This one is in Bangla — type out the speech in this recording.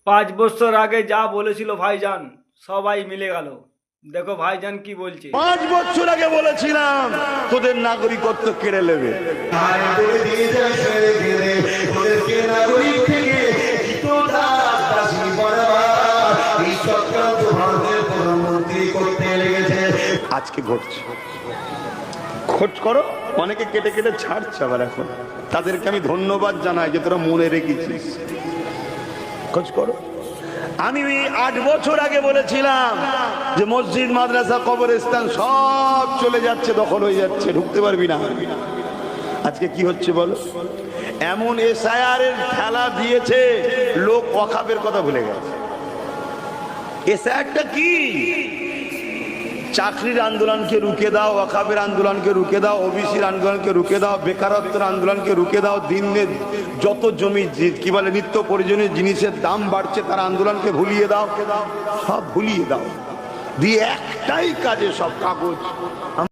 5 বছর আগে যা বলেছিল ভাইজান সবাই মিলে গেল। দেখো ভাইজান কি বলছে। 5 বছর আগে বলেছিলাম তোদের নাগরিকত্ব কেড়ে নেবে, আজকে ঘটছে। খোঁজ করো, অনেকে কেটে কেটে ছাড়ছে আবার এখন। তাদেরকে আমি ধন্যবাদ জানাই যে তোরা মনে রেখেছিস। খোঁজ করো। আমি 8 বছর আগে বলেছিলাম যে মসজিদ, মাদ্রাসা, কবরস্থান সব চলে যাচ্ছে, দখল হয়ে যাচ্ছে, ঢুকতে পারবি না। আজকে কি হচ্ছে বলো? এমন এসআইআর এর খেলা দিয়েছে, লোক ওয়াকফের কথা ভুলে গেছে। এসআইআরটা কি? চাকরির আন্দোলনকে রুখে দাও, ওয়াকফের আন্দোলনকে রুখে দাও, ওবিসির আন্দোলনকে রুখে দাও, বেকারত্বের আন্দোলনকে রুখে দাও, দিনে যত জমি কি বলে নিত্য প্রয়োজনীয় জিনিসের দাম বাড়ছে তার আন্দোলনকে ভুলিয়ে দাও, সব ভুলিয়ে দাও, দিয়ে একটাই কাজে সব কাগজ